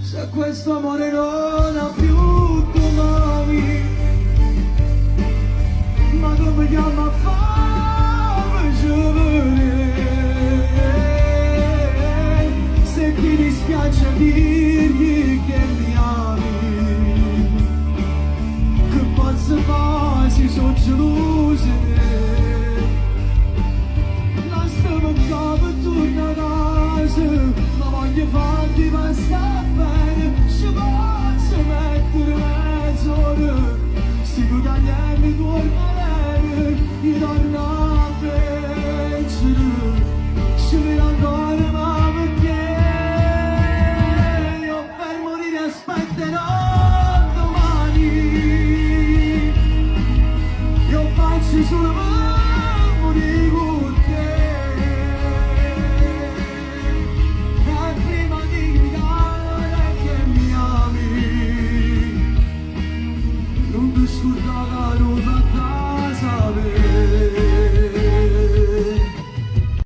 Se questo amore non ha più domani, ma come chiama fame giovane, se ti dispiace dirgli che mi ami, che posso fare se sono geloso di te. Non stiamo come torna a casa, ma voglio farti passare bene, ci posso mettere mezz'ora, se tu tagliami torna bene, io torno a vincere, ci vedo ancora ma perché io per morire aspetterò domani, io faccio solo morire con te. Scusate, non a casa